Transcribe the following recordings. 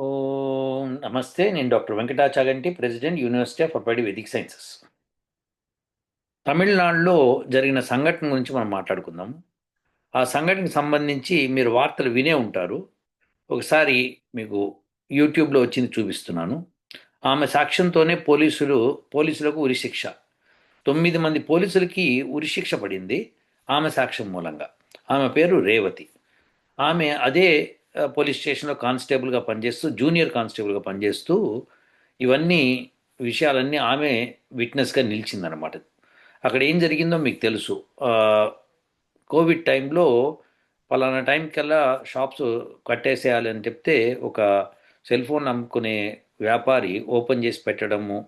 ఓం నమస్తే. నేను doctor Venkata Chaganti, president university of applied Vedic sciences. తమిళనాడులో జరిగిన సంఘటన గురించి మనం మాట్లాడుకుందాం. ఆ సంఘటనకు సంబంధించి మీరు వార్తలు వినే ఉంటారు. ఒకసారి మీకు యూట్యూబ్లో వచ్చింది చూపిస్తున్నాను. ఆమె సాక్ష్యంతోనే పోలీసులకు ఉరిశిక్ష. 9 మంది పోలీసులకి ఉరిశిక్ష పడింది ఆమె సాక్ష్యం మూలంగా. ఆమె పేరు రేవతి. ఆమె అదే పోలీస్ స్టేషన్లో కానిస్టేబుల్గా పనిచేస్తూ, జూనియర్ కానిస్టేబుల్గా పనిచేస్తూ ఇవన్నీ విషయాలన్నీ ఆమె విట్నెస్గా నిలిచిందనమాట. అక్కడ ఏం జరిగిందో మీకు తెలుసు. ఆ, కోవిడ్ టైంలో పలానా టైంకల్లా షాప్స్ కట్టేసేయాలి అని చెప్తే ఒక సెల్ ఫోన్ అమ్ముకునే వ్యాపారి ఓపెన్ చేసి పెట్టడము,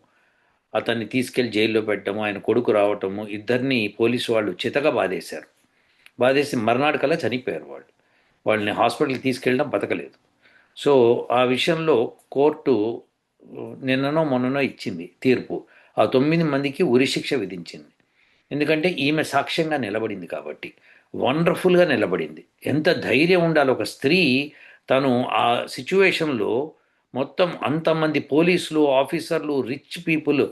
అతన్ని తీసుకెళ్లి జైల్లో పెట్టడము, ఆయన కొడుకు రావటము, ఇద్దరిని పోలీసు వాళ్ళు చితగా బాధేశారు. బాధేసి మర్నాడు కల్లా చనిపోయారు వాళ్ళు. వాళ్ళని హాస్పిటల్కి తీసుకెళ్ళడం బతకలేదు. సో ఆ విషయంలో కోర్టు నిన్ననో మొన్ననో ఇచ్చింది తీర్పు. ఆ 9 మందికి ఉరిశిక్ష విధించింది. ఎందుకంటే ఈమె సాక్ష్యంగా నిలబడింది కాబట్టి. వండర్ఫుల్గా నిలబడింది. ఎంత ధైర్యం ఉండాలి ఒక స్త్రీ. తను ఆ సిచ్యువేషన్లో మొత్తం అంతమంది పోలీసులు, ఆఫీసర్లు, రిచ్ పీపుల్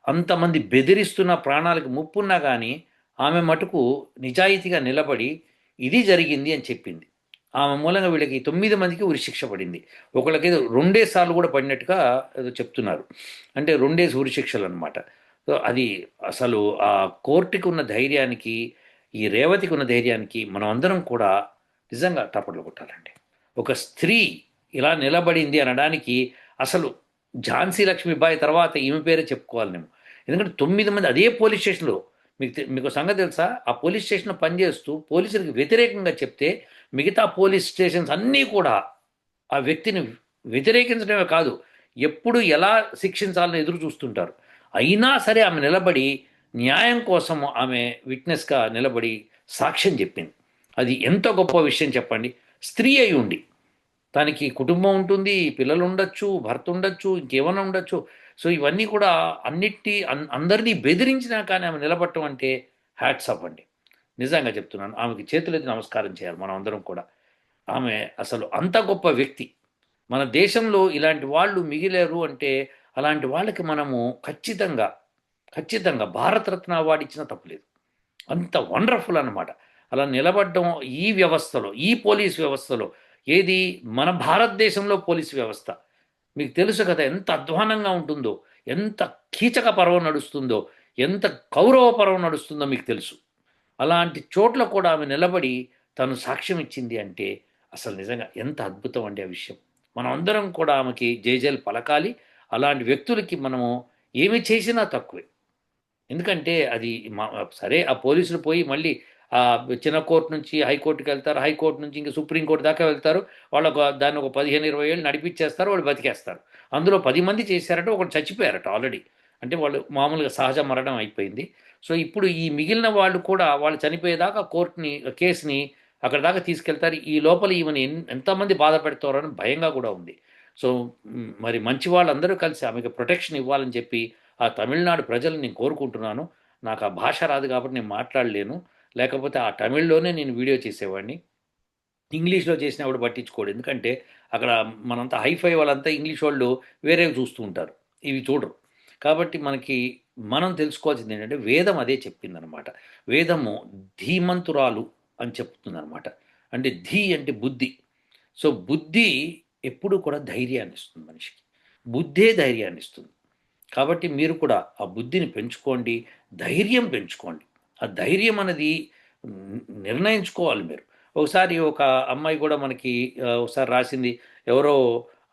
అంతమంది బెదిరిస్తున్న, ప్రాణాలకు ముప్పున్నా కానీ ఆమె మటుకు నిజాయితీగా నిలబడి ఇది జరిగింది అని చెప్పింది. ఆమె మూలంగా వీళ్ళకి 9 మందికి ఉరిశిక్ష పడింది. ఒకళ్ళకి ఏదో రెండేసార్లు కూడా పడినట్టుగా ఏదో చెప్తున్నారు. అంటే రెండేసి ఉరిశిక్షలు అనమాట. సో అది అసలు ఆ కోర్టుకి ఉన్న ధైర్యానికి, ఈ రేవతికి ఉన్న ధైర్యానికి మనం అందరం కూడా నిజంగా తప్పట్లు కొట్టాలండి. ఒక స్త్రీ ఇలా నిలబడింది అనడానికి అసలు ఝాన్సీ లక్ష్మీబాయి తర్వాత ఈమె పేరే చెప్పుకోవాలి నేను. ఎందుకంటే 9 మంది అదే పోలీస్ స్టేషన్లో, మీకు సంగతి తెలుసా? ఆ పోలీస్ స్టేషన్లో పనిచేస్తూ పోలీసులకు వ్యతిరేకంగా చెప్తే మిగతా పోలీస్ స్టేషన్స్ అన్నీ కూడా ఆ వ్యక్తిని వ్యతిరేకించడమే కాదు, ఎప్పుడు ఎలా శిక్షించాలని ఎదురు చూస్తుంటారు. అయినా సరే ఆమె నిలబడి న్యాయం కోసం ఆమె విట్నెస్గా నిలబడి సాక్ష్యం చెప్పింది. అది ఎంత గొప్ప విషయం చెప్పండి. స్త్రీ అయి ఉండి, తనకి కుటుంబం ఉంటుంది, పిల్లలు ఉండొచ్చు, భర్త ఉండొచ్చు, ఇంకేమైనా ఉండొచ్చు. సో ఇవన్నీ కూడా అందరినీ బెదిరించినా కానీ ఆమె నిలబడటం అంటే హ్యాట్స్ ఆఫ్ అండి. నిజంగా చెప్తున్నాను. ఆమెకి చేతులెత్తి నమస్కారం చేయాలి మనం అందరం కూడా. ఆమె అసలు అంత గొప్ప వ్యక్తి. మన దేశంలో ఇలాంటి వాళ్ళు మిగిలారు అంటే అలాంటి వాళ్ళకి మనము ఖచ్చితంగా, ఖచ్చితంగా భారతరత్న అవార్డు ఇచ్చినా తప్పులేదు. అంత వండర్ఫుల్ అనమాట. అలా నిలబడడం ఈ వ్యవస్థలో, ఈ పోలీస్ వ్యవస్థలో, ఏది మన భారతదేశంలో పోలీస్ వ్యవస్థ. మీకు తెలుసు కదా ఎంత అధ్వానంగా ఉంటుందో, ఎంత కీచక పర్వం నడుస్తుందో, ఎంత కౌరవ పర్వం నడుస్తుందో మీకు తెలుసు. అలాంటి చోట్ల కూడా ఆమె నిలబడి తను సాక్ష్యం ఇచ్చింది అంటే అసలు నిజంగా ఎంత అద్భుతం అండి ఆ విషయం. మనం అందరం కూడా ఆమెకి జైజైలు పలకాలి. అలాంటి వ్యక్తులకి మనము ఏమి చేసినా తక్కువే. ఎందుకంటే అది మా సరే ఆ పోలీసులు పోయి మళ్ళీ ఆ చిన్న కోర్టు నుంచి హైకోర్టుకి వెళ్తారు. హైకోర్టు నుంచి ఇంక సుప్రీంకోర్టు దాకా వెళ్తారు. వాళ్ళొక దాన్ని ఒక 15-20 ఏళ్ళు నడిపించేస్తారు. వాళ్ళు బతికేస్తారు. అందులో 10 మంది చేశారట. ఒకడు చచ్చిపోయారట ఆల్రెడీ. అంటే వాళ్ళు మామూలుగా సహజ మరణం అయిపోయింది. సో ఇప్పుడు ఈ మిగిలిన వాళ్ళు కూడా వాళ్ళు చనిపోయేదాకా కేసుని అక్కడి దాకా తీసుకెళ్తారు. ఈ లోపల ఈమెను ఎంతమంది బాధ పెడతారని భయంగా కూడా ఉంది. సో మరి మంచి వాళ్ళందరూ కలిసి ఆమెకు ప్రొటెక్షన్ ఇవ్వాలని చెప్పి ఆ తమిళనాడు ప్రజలు నేను కోరుకుంటున్నాను. నాకు ఆ భాష రాదు కాబట్టి నేను మాట్లాడలేను. లేకపోతే ఆ తమిళ్‌లోనే నేను వీడియో చేసేవాడిని. ఇంగ్లీష్‌లో చేసినా కూడా పట్టించుకోడు. ఎందుకంటే అక్కడ మనంతా హైఫై వాళ్ళంతా ఇంగ్లీష్ వాళ్ళు వేరేవి చూస్తూ ఉంటారు. ఇవి చూడరు. కాబట్టి మనం తెలుసుకోవాల్సిందేంటంటే వేదం అదే చెప్పిందనమాట. వేదము ధీమంతురాలు అని చెప్తుందనమాట. అంటే అంటే బుద్ధి. సో బుద్ధి ఎప్పుడూ కూడా ధైర్యాన్నిస్తుంది మనిషికి. బుద్ధే ధైర్యాన్నిస్తుంది. కాబట్టి మీరు కూడా ఆ బుద్ధిని పెంచుకోండి. ధైర్యం పెంచుకోండి. ఆ ధైర్యం అనేది నిర్ణయించుకోవాలి మీరు. ఒకసారి ఒక అమ్మాయి కూడా మనకి ఒకసారి రాసింది. ఎవరో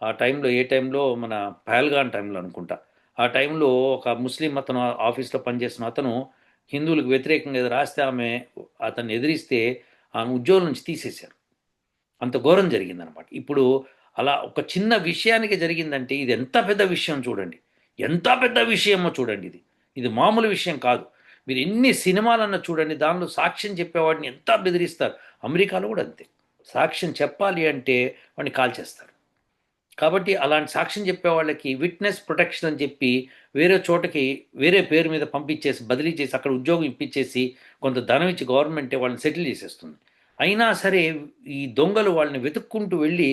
ఆ టైంలో ఏ టైంలో మన పహల్గాన్ టైంలో అనుకుంటా. ఆ టైంలో ఒక ముస్లిం అతను ఆఫీస్‌లో పనిచేస్తున్న అతను హిందువులకు వ్యతిరేకంగా ఏదో రాస్తే అతన్ని ఎదిరిస్తే ఆమె ఉద్యోగం నుంచి తీసేశారు. అంత ఘోరం జరిగిందనమాట. ఇప్పుడు అలా ఒక చిన్న విషయానికి జరిగిందంటే ఇది ఎంత పెద్ద విషయం చూడండి. ఎంత పెద్ద విషయమో చూడండి ఇది. ఇది మామూలు విషయం కాదు. మీరు ఎన్ని సినిమాలన్నా చూడండి, దానిలో సాక్ష్యం చెప్పేవాడిని ఎంత బెదిరిస్తారు. అమెరికాలో కూడా అంతే. సాక్ష్యం చెప్పాలి అంటే వాడిని కాల్చేస్తారు. కాబట్టి అలాంటి సాక్ష్యం చెప్పేవాళ్ళకి విట్నెస్ ప్రొటెక్షన్ అని చెప్పి వేరే చోటకి వేరే పేరు మీద పంపించేసి, బదిలీ చేసి, అక్కడ ఉద్యోగం ఇప్పించేసి, కొంత ధనం ఇచ్చి గవర్నమెంటే వాళ్ళని సెటిల్ చేసేస్తుంది. అయినా సరే ఈ దొంగలు వాళ్ళని వెతుక్కుంటూ వెళ్ళి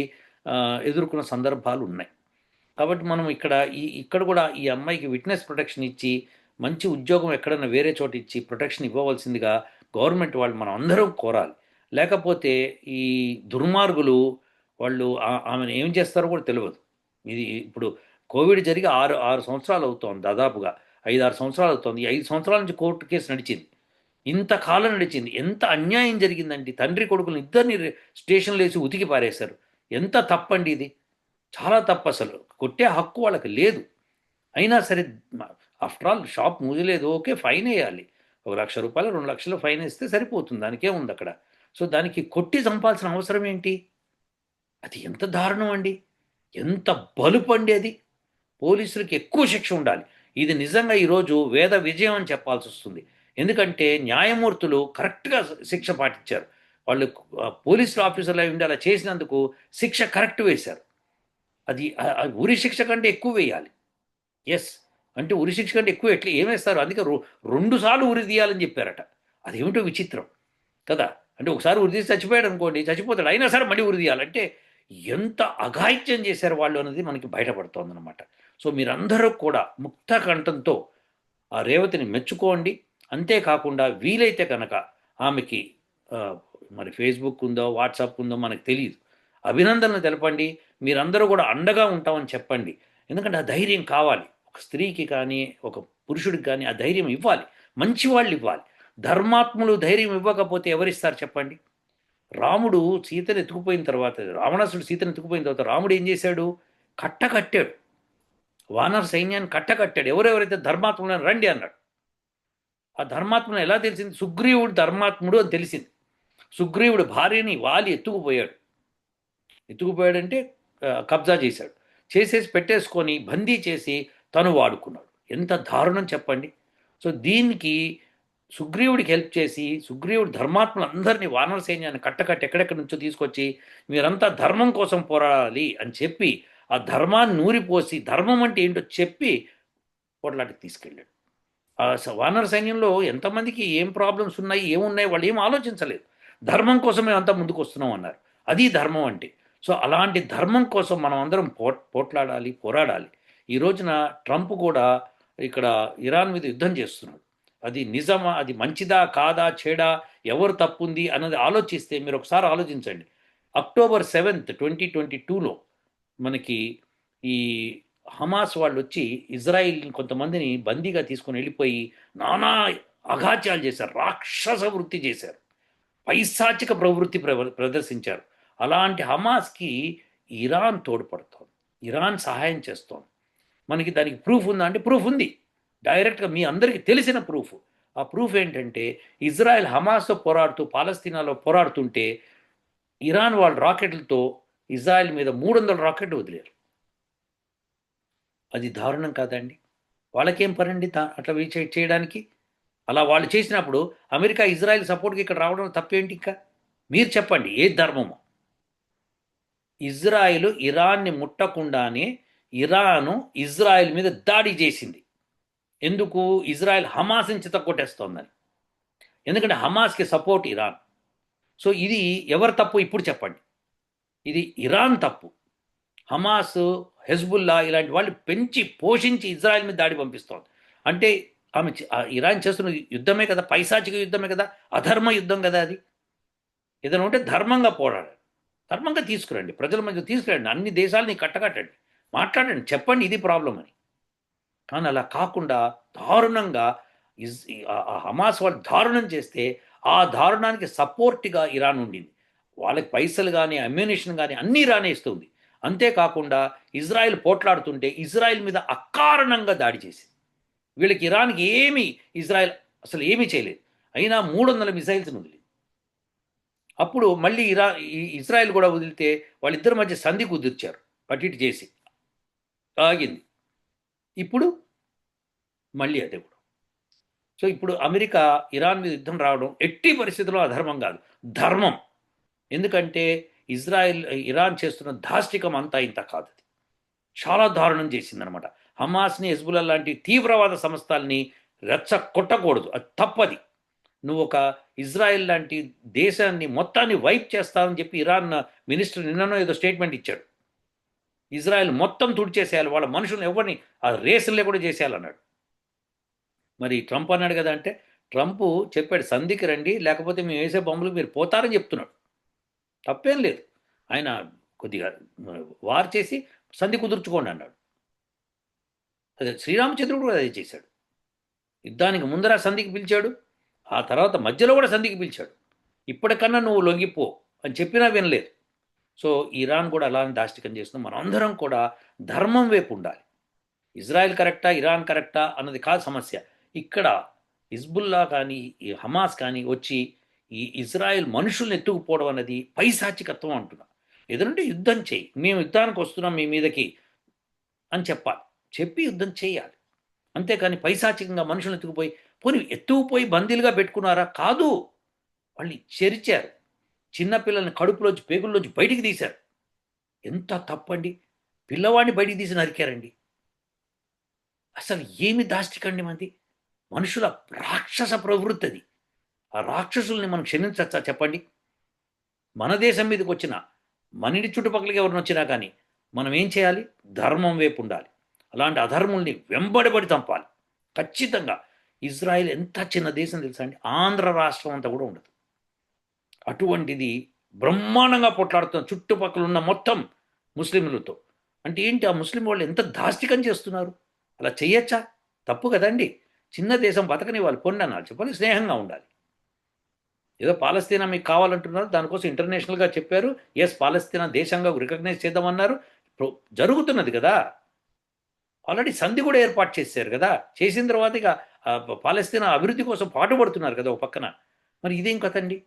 ఎదుర్కొన్న సందర్భాలు ఉన్నాయి. కాబట్టి మనం ఇక్కడ కూడా ఈ అమ్మాయికి విట్నెస్ ప్రొటెక్షన్ ఇచ్చి మంచి ఉద్యోగం ఎక్కడన్నా వేరే చోట ఇచ్చి ప్రొటెక్షన్ ఇవ్వవలసిందిగా గవర్నమెంట్ వాళ్ళు మనం అందరం కోరాలి. లేకపోతే ఈ దుర్మార్గులు వాళ్ళు ఆమెను ఏం చేస్తారో కూడా తెలియదు. ఇది ఇప్పుడు కోవిడ్ జరిగి 6 సంవత్సరాలు అవుతోంది, దాదాపుగా 5-6 సంవత్సరాలు అవుతోంది. ఈ 5 సంవత్సరాల నుంచి కోర్టు కేసు నడిచింది. ఇంతకాలం నడిచింది. ఎంత అన్యాయం జరిగిందండి. తండ్రి కొడుకులు ఇద్దరిని స్టేషన్లో వేసి ఉతికి పారేశారు. ఎంత తప్పండి ఇది. చాలా తప్పు అసలు. కొట్టే హక్కు వాళ్ళకి లేదు. అయినా సరే ఆఫ్టర్ ఆల్ షాప్ మూయలేదు, ఓకే, ఫైన్ వేయాలి. ₹1,00,000 2,00,000 ఫైన్ వేస్తే సరిపోతుంది. దానికేముంది అక్కడ. సో దానికి కొట్టి చంపాల్సిన అవసరం ఏంటి? అది ఎంత దారుణం అండి. ఎంత బలుపండి అది. పోలీసులకి ఎక్కువ శిక్ష ఉండాలి. ఇది నిజంగా ఈరోజు వేద విజయం అని చెప్పాల్సి వస్తుంది. ఎందుకంటే న్యాయమూర్తులు కరెక్ట్గా శిక్ష పాటించారు. వాళ్ళు పోలీసులు ఆఫీసర్లు అయి ఉండి అలా చేసినందుకు శిక్ష కరెక్ట్ వేశారు. అది ఉరి శిక్ష కంటే ఎక్కువ వేయాలి. ఎస్, అంటే ఉరి శిక్ష కంటే ఎక్కువ ఎట్లా ఏమేస్తారు? అందుకే 2 సార్లు ఉరి తీయాలని చెప్పారట. అదేమిటో విచిత్రం కదా. అంటే ఒకసారి ఉరి తీసి చచ్చిపోయాడు అనుకోండి, చచ్చిపోతాడు, అయినా సరే మళ్ళీ ఉరి తీయాలంటే ఎంత అఘాయిత్యం చేశారు వాళ్ళు అనేది మనకి బయటపడుతోందనమాట. సో మీరందరూ కూడా ముక్త కంఠంతో ఆ రేవతిని మెచ్చుకోండి. అంతేకాకుండా వీలైతే కనుక ఆమెకి మరి ఫేస్బుక్ ఉందో వాట్సాప్ ఉందో మనకు తెలియదు, అభినందనలు తెలపండి. మీరందరూ కూడా అండగా ఉంటామని చెప్పండి. ఎందుకంటే ఆ ధైర్యం కావాలి. ఒక స్త్రీకి కానీ ఒక పురుషుడికి కానీ ఆ ధైర్యం ఇవ్వాలి. మంచి వాళ్ళు ఇవ్వాలి. ధర్మాత్ములు ధైర్యం ఇవ్వకపోతే ఎవరిస్తారు చెప్పండి? రాముడు సీతను ఎత్తుకుపోయిన తర్వాత, రావణాసుడు సీతను ఎత్తుకుపోయిన తర్వాత రాముడు ఏం చేశాడు? కట్టకట్టాడు. వానర సైన్యాన్ని కట్టకట్టాడు. ఎవరెవరైతే ధర్మాత్ములను రండి అన్నాడు. ఆ ధర్మాత్ముడు ఎలా తెలిసింది? సుగ్రీవుడు ధర్మాత్ముడు అని తెలిసింది. సుగ్రీవుడు భార్యని వాలి ఎత్తుకుపోయాడంటే కబ్జా చేశాడు. చేసేసి పెట్టేసుకొని బందీ చేసి తను వాడుకున్నాడు. ఎంత దారుణం చెప్పండి. సో దీనికి సుగ్రీవుడికి హెల్ప్ చేసి సుగ్రీవుడు ధర్మాత్ములందరినీ వానర సైన్యాన్ని కట్టకట్టి ఎక్కడెక్కడి నుంచో తీసుకొచ్చి మీరంతా ధర్మం కోసం పోరాడాలి అని చెప్పి ఆ ధర్మాన్ని నూరిపోసి ధర్మం అంటే ఏంటో చెప్పి పోట్లాటికి తీసుకెళ్ళాడు. ఆ వానర సైన్యంలో ఎంతమందికి ఏం ప్రాబ్లమ్స్ ఉన్నాయి, ఏమున్నాయి, వాళ్ళు ఏం ఆలోచించలేదు. ధర్మం కోసమే అంతా ముందుకు వస్తున్నాం అన్నారు. అది ధర్మం అంటే. సో అలాంటి ధర్మం కోసం మనం అందరం పోట్లాడాలి, పోరాడాలి. ఈ రోజున ట్రంప్ కూడా ఇక్కడ ఇరాన్ మీద యుద్ధం చేస్తున్నాడు. అది నిజమా, అది మంచిదా కాదా, చెడా, ఎవరు తప్పుంది అన్నది ఆలోచిస్తే మీరు ఒకసారి ఆలోచించండి. అక్టోబర్ 7th 2022లో మనకి ఈ హమాస్ వాళ్ళు వచ్చి ఇజ్రాయిల్ని కొంతమందిని బందీగా తీసుకొని వెళ్ళిపోయి నానా అఘాత్యాలు చేశారు, రాక్షస వృత్తి చేశారు, పైశాచిక ప్రవృత్తి ప్రదర్శించారు. అలాంటి హమాస్కి ఇరాన్ తోడ్పడుతోంది, ఇరాన్ సహాయం చేస్తోంది. మనకి దానికి ప్రూఫ్ ఉందా అంటే ప్రూఫ్ ఉంది. డైరెక్ట్గా మీ అందరికీ తెలిసిన ప్రూఫ్. ఆ ప్రూఫ్ ఏంటంటే ఇజ్రాయెల్ హమాస్తో పోరాడుతూ పాలస్తీనాలో పోరాడుతుంటే ఇరాన్ వాళ్ళ రాకెట్లతో ఇజ్రాయెల్ మీద 300 రాకెట్లు వదిలేరు. అది దారుణం కాదండి? వాళ్ళకేం పనండి అట్లా చేయడానికి? అలా వాళ్ళు చేసినప్పుడు అమెరికా ఇజ్రాయెల్ సపోర్ట్కి ఇక్కడ రావడం తప్పేంటి? ఇంకా మీరు చెప్పండి, ఏ ధర్మమో? ఇజ్రాయెల్ ఇరాన్ని ముట్టకుండానే ఇరాను ఇజ్రాయెల్ మీద దాడి చేసింది. ఎందుకు? ఇజ్రాయెల్ హమాస్ని చితక్కొట్టేస్తోందని. ఎందుకంటే హమాస్కి సపోర్ట్ ఇరాన్. సో ఇది ఎవరు తప్పు ఇప్పుడు చెప్పండి? ఇది ఇరాన్ తప్పు. హమాస్, హెజ్బుల్లా ఇలాంటి వాళ్ళు పెంచి పోషించి ఇజ్రాయెల్ మీద దాడి పంపిస్తోంది. అంటే ఆమె ఇరాన్ చేస్తున్న యుద్ధమే కదా, పైశాచిక యుద్ధమే కదా, అధర్మ యుద్ధం కదా అది. ఏదైనా ఉంటే ధర్మంగా పోరాడండి, ధర్మంగా తీసుకురండి, ప్రజల మధ్య తీసుకురండి, అన్ని దేశాలని కట్టకట్టండి, మాట్లాడండి, చెప్పండి ఇది ప్రాబ్లం అని. కానీ అలా కాకుండా దారుణంగా హమాస్ వాళ్ళు దారుణం చేస్తే ఆ దారుణానికి సపోర్ట్గా ఇరాన్ ఉండింది. వాళ్ళకి పైసలు కానీ అమ్యునిషన్ కానీ అన్నీ ఇరానే ఇస్తుంది. అంతేకాకుండా ఇజ్రాయెల్ పోట్లాడుతుంటే ఇజ్రాయెల్ మీద అకారణంగా దాడి చేసింది. వీళ్ళకి ఇరాన్కి ఇజ్రాయెల్ అసలు ఏమీ చేయలేదు. అయినా 300 మిసైల్స్ వదిలింది. అప్పుడు మళ్ళీ ఇజ్రాయెల్ కూడా వదిలితే వాళ్ళిద్దరి మధ్య సంధి కుదిర్చారు, అటు ఇటు చేసి ఆగింది. ఇప్పుడు మళ్ళీ అదే కూడా. సో ఇప్పుడు అమెరికా ఇరాన్ మీద యుద్ధం రావడం ఎట్టి పరిస్థితుల్లో అధర్మం కాదు, ధర్మం. ఎందుకంటే ఇరాన్ చేస్తున్న దాష్టికం అంతా ఇంత కాదు, అది చాలా దారుణం చేసిందనమాట. హమాస్ని, హెజ్బుల్లా లాంటి తీవ్రవాద సంస్థల్ని రెచ్చ కొట్టకూడదు, అది తప్పది. నువ్వు ఒక ఇజ్రాయెల్ లాంటి దేశాన్ని మొత్తాన్ని వైప్ చేస్తానని చెప్పి ఇరాన్ మినిస్టర్ నిన్ననో ఏదో స్టేట్మెంట్ ఇచ్చాడు. ఇజ్రాయెల్ మొత్తం తుడిచేసేయాలి, వాళ్ళ మనుషులను ఎవరిని ఆ రేసులే కూడా చేసేయాలన్నాడు. మరి ట్రంప్ అన్నాడు కదా, అంటే ట్రంప్ చెప్పాడు సంధికి రండి, లేకపోతే మేము వేసే బొమ్మలకు మీరు పోతారని చెప్తున్నాడు. తప్పేం లేదు. ఆయన కొద్దిగా వార్ చేసి సంధి కుదుర్చుకోండి అన్నాడు. అదే శ్రీరామచంద్రుడు కూడా అదే చేశాడు. యుద్ధానికి ముందర సంధికి పిలిచాడు, ఆ తర్వాత మధ్యలో కూడా సంధికి పిలిచాడు. ఇప్పటికన్నా నువ్వు లొంగిపో అని చెప్పినా వినలేదు. సో ఇరాన్ కూడా అలానే దాష్టికం చేస్తుంది. మనం అందరం కూడా ధర్మం వైపు ఉండాలి. ఇజ్రాయెల్ కరెక్టా, ఇరాన్ కరెక్టా అన్నది కాదు సమస్య. ఇక్కడ హిజ్బుల్లా కానీ ఈ హమాస్ కానీ వచ్చి ఈ ఇజ్రాయెల్ మనుషుల్ని ఎత్తుకుపోవడం అన్నది పైశాచికత్వం అంటున్నా. ఏదంటే యుద్ధం చేయి, మేము యుద్ధానికి వస్తున్నాం మీ మీదకి అని చెప్పాలి, చెప్పి యుద్ధం చేయాలి. అంతేకాని పైశాచికంగా మనుషులను ఎత్తుకుపోయి, పోనీ ఎత్తుకుపోయి బందీలుగా పెట్టుకున్నారా? కాదు, వాళ్ళు చెరిచారు, చిన్నపిల్లల్ని కడుపులోంచి పేగుల్లోంచి బయటికి తీశారు. ఎంత తప్పండి! పిల్లవాడిని బయటికి తీసి నరికారండి. అసలు ఏమి దాష్టికండి మంది! మనుషుల రాక్షస ప్రవృత్తి అది. ఆ రాక్షసుల్ని మనం క్షమించచ్చా చెప్పండి? మన దేశం మీదకి వచ్చిన మన ఇంటి చుట్టుపక్కలకి ఎవరిని వచ్చినా కానీ మనం ఏం చేయాలి? ధర్మం వైపు ఉండాలి. అలాంటి అధర్ముల్ని వెంబడిపడి చంపాలి ఖచ్చితంగా. ఇజ్రాయెల్ ఎంత చిన్న దేశం తెలుసా అండి? ఆంధ్ర రాష్ట్రం అంతా కూడా ఉండదు. అటువంటిది బ్రహ్మాండంగా పొట్లాడుతున్న చుట్టుపక్కల ఉన్న మొత్తం ముస్లింలతో. అంటే ఏంటి, ఆ ముస్లిం వాళ్ళు ఎంత దాష్టికం చేస్తున్నారు? అలా చెయ్యొచ్చా? తప్పు కదండి. చిన్న దేశం బతకని వాళ్ళు పొండి అన్నారు, చెప్పని స్నేహంగా ఉండాలి. ఏదో పాలస్తీనా మీకు కావాలంటున్నారు, దానికోసం ఇంటర్నేషనల్గా చెప్పారు, ఎస్ పాలస్తీనా దేశంగా రికగ్నైజ్ చేద్దామన్నారు. జరుగుతున్నది కదా, ఆల్రెడీ సంధి కూడా ఏర్పాటు చేశారు కదా. చేసిన తర్వాత ఇక పాలస్తీనా అభివృద్ధి కోసం పాటుపడుతున్నారు కదా ఒక పక్కన. మరి ఇదేం కదండి?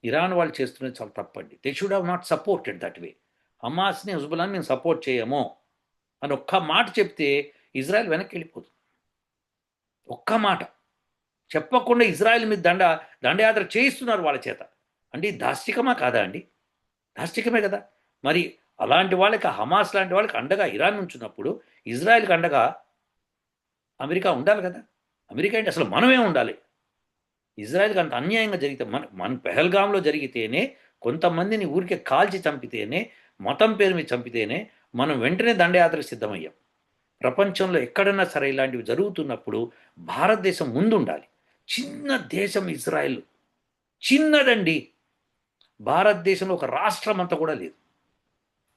ఇరాన్ వాళ్ళు చేస్తున్నది చాలా తప్పండి. They should have not supported that way. హమాస్ని హుజ్బుల్లాని మేము సపోర్ట్ చేయము అని ఒక్క మాట చెప్తే ఇజ్రాయెల్ వెనక్కి వెళ్ళిపోతుంది. ఒక్క మాట చెప్పకుండా ఇజ్రాయెల్ మీద దండయాత్ర చేయిస్తున్నారు వాళ్ళ చేత. అంటే ఇది దాష్టికమా కాదా అండి? దాష్టికమే కదా. మరి అలాంటి వాళ్ళకి, హమాస్ లాంటి వాళ్ళకి అండగా ఇరాన్ ఉంచున్నప్పుడు ఇజ్రాయెల్కి అండగా అమెరికా ఉండాలి కదా. అమెరికా ఏంటి, అసలు మనమే ఉండాలి. ఇజ్రాయెల్కి అంత అన్యాయంగా జరిగితే, మన పెహల్గాంలో జరిగితేనే, కొంతమందిని ఊరికే కాల్చి చంపితేనే, మతం పేరు మీద చంపితేనే మనం వెంటనే దండయాత్రకు సిద్ధమయ్యాం. ప్రపంచంలో ఎక్కడన్నా సరే ఇలాంటివి జరుగుతున్నప్పుడు భారతదేశం ముందుండాలి. చిన్న దేశం ఇజ్రాయెల్, చిన్నదండి. భారతదేశంలో ఒక రాష్ట్రం అంతా కూడా లేదు.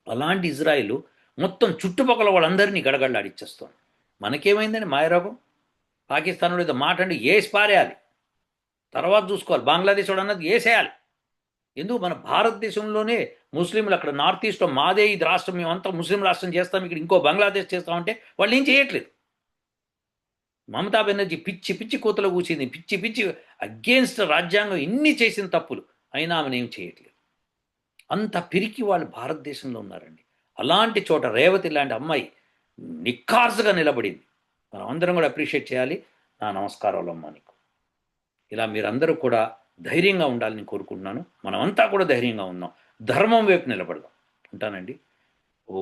అలాంటి ఇజ్రాయిల్ మొత్తం చుట్టుపక్కల వాళ్ళందరినీ గడగడలాడిచ్చేస్తాం. మనకేమైందండి మాయరోగం? పాకిస్తాన్లో ఏదో మాట అంటే ఏసి పారేయాలి, తర్వాత చూసుకోవాలి. బంగ్లాదేశ్ వాడు అన్నది వేసేయాలి. ఎందుకు? మన భారతదేశంలోనే ముస్లింలు అక్కడ నార్త్ ఈస్ట్లో మాదే ఇది రాష్ట్రం, మేమంతా ముస్లిం రాష్ట్రం చేస్తాం, ఇక్కడ ఇంకో బంగ్లాదేశ్ చేస్తామంటే వాళ్ళు ఏం చేయట్లేదు. మమతా బెనర్జీ పిచ్చి పిచ్చి కూతలు కూర్చింది, పిచ్చి పిచ్చి అగేన్స్ట్ రాజ్యాంగం ఇన్ని చేసిన తప్పులు అయినా ఆమెను ఏం చేయట్లేదు. అంత పిరికి వాళ్ళు భారతదేశంలో ఉన్నారండి. అలాంటి చోట రేవతి లాంటి అమ్మాయి నిఖార్సుగా నిలబడింది. మనం అందరం కూడా అప్రిషియేట్ చేయాలి. నా నమస్కారాలు అమ్మా నీకు. ఇలా మీరందరూ కూడా ధైర్యంగా ఉండాలని కోరుకుంటున్నాను. మనమంతా కూడా ధైర్యంగా ఉందాం, ధర్మం వైపు నిలబడదాం. ఉంటానండి. ఓ